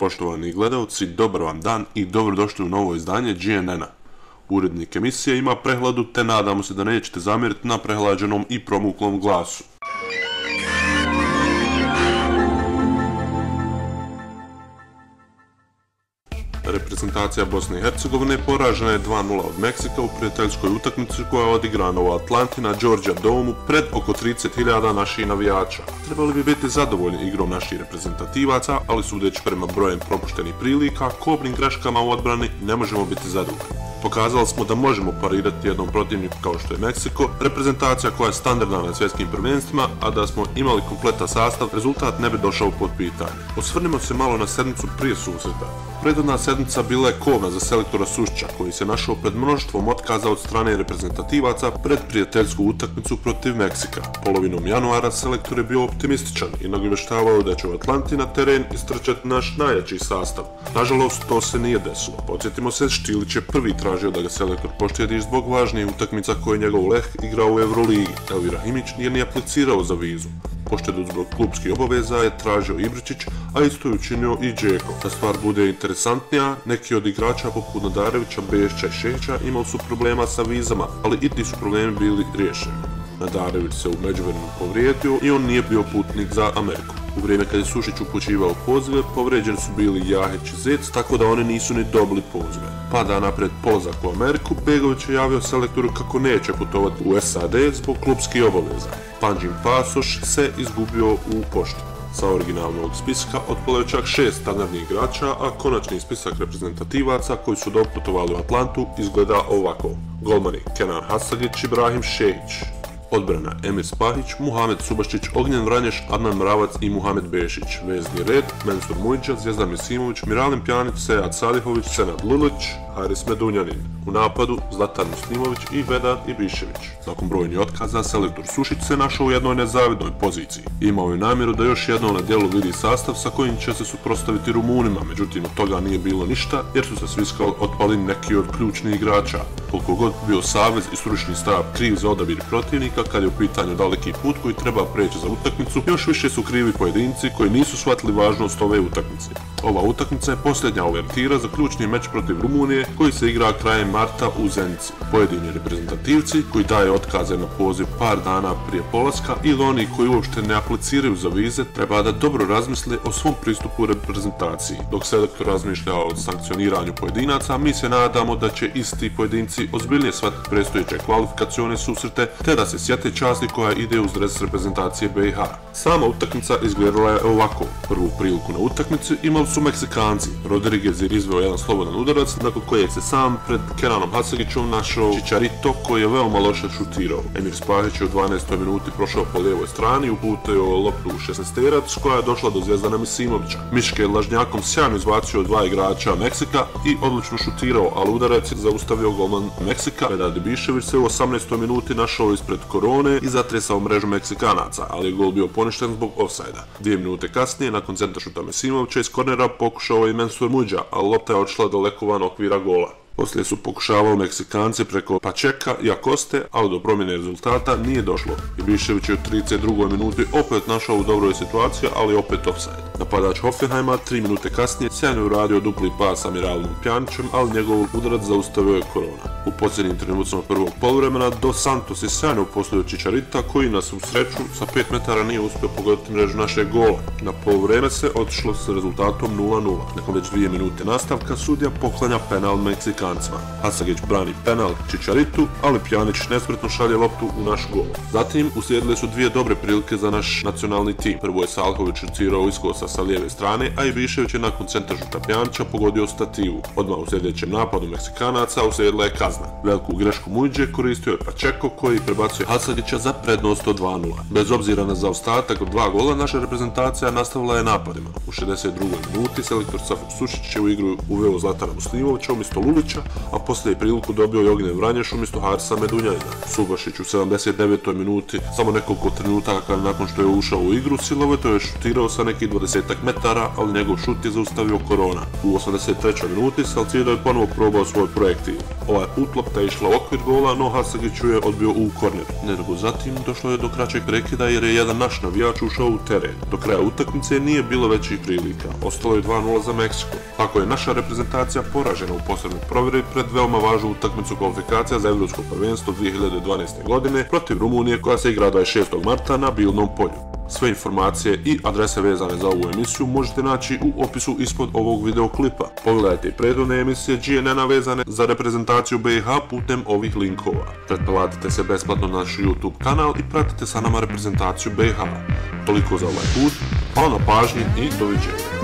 Poštovani gledalci, dobar vam dan i dobrodošli u novo izdanje GNN-a. Urednik emisije ima prehladu, te nadamo se da nećete zamjeriti na prehlađenom i promuklom glasu. Reprezentacija Bosne i Hercegovine poražena je 2:0 od Meksika u prijateljskoj utakmici koja je odigrana u Atlanti na Georgia Domeu pred oko 30.000 naših navijača. Trebali bi biti zadovoljni igrom naših reprezentativaca, ali sudeći prema brojem propuštenih prilika, kobnim greškama u odbrani, ne možemo biti zadovoljni. Pokazali smo da možemo parirati jednom protivniku kao što je Meksiko, reprezentacija koja je standardna na svjetskim prvenstvima, a da smo imali kompletan sastav, rezultat ne bi došao pod pitanje. Osvrnimo se malo na sedmicu prije susreta. Prethodna sedmica bila je kobna za selektora Sušića, koji se našao pred mnoštvom otkaza od strane reprezentativaca pred prijateljsku utakmicu protiv Meksika. Polovinom januara selektor je bio optimističan i nagovještavao da će u Atlanti na teren istrčati naš najjači sastav. Nažalost, to se nije desilo. Podsjetimo se, Štilić je prvi tražio da ga selektor poštedi zbog važnijih utakmica koje njegov Leh igrao u Euroligi. Elvir Rahimić nije aplicirao za vizu. Poštedu zbog klubskih obaveza je tražio Ibričić, a isto je učinio i Džeko. Da stvar bude interesantnija, neki od igrača poput Nadarevića, Bešića i Šehića imali su problema sa vizama, ali i ti su problemi bili riješeni. Nadarević se u međuvremenu povrijedio i on nije bio putnik za Ameriku. U vrijeme kad je Sušić upućivao pozive, povrijeđeni su bili Jahić i Zec, tako da oni nisu ni dobili pozive. Par dana pred polazak u Ameriku, Begović je javio selektoru kako neće putovati u SAD zbog klubskih obaveza. Panđin pasoš se izgubio u pošti. Sa originalnog spiska otpalo je čak 6 standardnih igrača, a konačni spisak reprezentativaca koji su doputovali u Atlantu izgleda ovako. Golmani Kenan Hasagić i Brahim Šehić. Odbrana Emir Spahić, Muhamed Subaščić, Ognjen Vranješ, Adnan Mravac i Muhamed Bešić. Vezni red, Mensur Mujđa, Zvijezdan Misimović, Miralem Pjanić, Sead Salihović, Senad Lulić, Haris Medunjanin. U napadu Zlatan Muslimović i Vedat Ibišević. Nakon brojnih otkaza, selektor Sušić se našao u jednoj nezavidnoj poziciji. Imao je namjeru da još jednom na djelu vidi sastav sa kojim će se suprotstaviti Rumunima, međutim od toga nije bilo ništa jer su se svi otpali neki od ključnih igrača. Koliko god bio savez i stručni stav kriv za odabir protivnika kad je u pitanju daleki put koji treba preći za utakmicu, još više su krivi pojedinci koji nisu shvatili važnost ove utakmice. Ova utakmica je posljednja uvertira za ključni meč protiv Rumunije koji se igra krajem marta u Zenici. Pojedini reprezentativci koji daje otkaze na poziv par dana prije polaska ili oni koji uopšte ne apliciraju za vize treba da dobro razmisle o svom pristupu reprezentaciji. Dok selektor razmišlja o sankcioniranju pojedinaca, mi se nadamo da će isti pojedinci ozbiljnije shvatiti predstojeće kvalifikacione susrete te da se sjete časti koja ide uz dres reprezentacije BiH. Sama utakmica izgledala je ovako. Prvu priliku na utakmici imali su Meksikanci. Rodriguez je izveo jedan slobodan udarac nakon kojeg se sam pred Kenanom Hasagićom našao Chicharito koji je veoma loše šutirao. Emir Spahić je u 12. minuti prošao po lijevoj strani i uputio loptu u 16-terac koja je došla do Zvjezdana Misimovića. Miške je lažnjakom sjajno izbacio dva igrača Meksika i odlično šutirao, ali udarac je zaustavio golman Meksika. Vedat Ibišević se u 18. minuti našao ispred korone i zatresao mrežu Meksikanaca, ali je gol bio poništen zbog ofsajda. 2 minute kasnije, nakon centaršuta Mesimovića iz kornera pokušao je Mensur Mujđa, ali lopta je odšla daleko van okvira gola. Poslije su pokušavali Meksikanci preko Pačeka i Akoste, ali do promjene rezultata nije došlo. Ibišević je u 32. minuti opet našao u dobroj situaciji, ali opet ofsajd. Napadač Hoffenheima 3 minute kasnije sjajno je uradio dupli pas sa Miralom Pjanićem, ali njegov udarac zaustavio je korona. U posljednjim trenucima prvog poluvremena Dos Santos je sjajno uposlio Chicharita koji na svu sreću sa 5 metara nije uspio pogoditi mrežu našeg gola. Na poluvreme se otišlo s rezultatom 0:0. Nakon već 2 minute nastavka sudija poklanja penal Meksikancima. Hasagić brani penal Chicharitu, ali Pjanić nespretno šalje loptu u naš gol. Zatim uslijedile su dvije dobre prilike za naš nacionalni tim. Prvo je Salihović šutirao iz kosa sa lijeve strane, a Ibišević je nakon centaršuta Pjanića pogodio stativu. Odmah u sljedećem napadu Meksikanaca uslijedila je kazna. Veliku grešku Mujđe koristio je Pačeko koji prebacuje Hasagića za prednost od 2:0. Bez obzira na zaostatak od 2 gola, naša reprezentacija nastavila je napadima. U 62. minuti selektor Safet Sušić je u igru uveo Zlatana Muslimovića umjesto Lulića Subošića, a poslije je priliku dobio i Ognjen Vranješ umjesto Harisa Medunjajina. Subošić u 79. minuti, samo nekoliko trenutaka nakon što je ušao u igru, silovito je šutirao sa nekih 20 metara, ali njegov šut je zaustavio Korona. U 83. minuti Salcido je ponovo probao svoj projektil. Ovaj put lopta je išla u okvir gola, no Hasagiću je odbio u korner. Nego zatim došlo je do kraćeg prekida jer je jedan naš navijač ušao u teren. Do kraja utakmice nije bilo većih prilika. Ostalo je 2:0 za Meksiko. Tako je naša reprezentacija poražena u posebnoj provjeri pred veoma važnu utakmicu kvalifikacija za Evropsko prvenstvo 2012. godine protiv Rumunije koja se igra 26. marta na Bilnom polju. Sve informacije i adrese vezane za ovu emisiju možete naći u opisu ispod ovog videoklipa. Pogledajte i prethodne emisije GNN-a vezane za reprezentaciju BiH putem ovih linkova. Pretplatite se besplatno na naš YouTube kanal i pratite sa nama reprezentaciju BiH. Toliko za ovaj put, hvala na pažnji i doviđenja.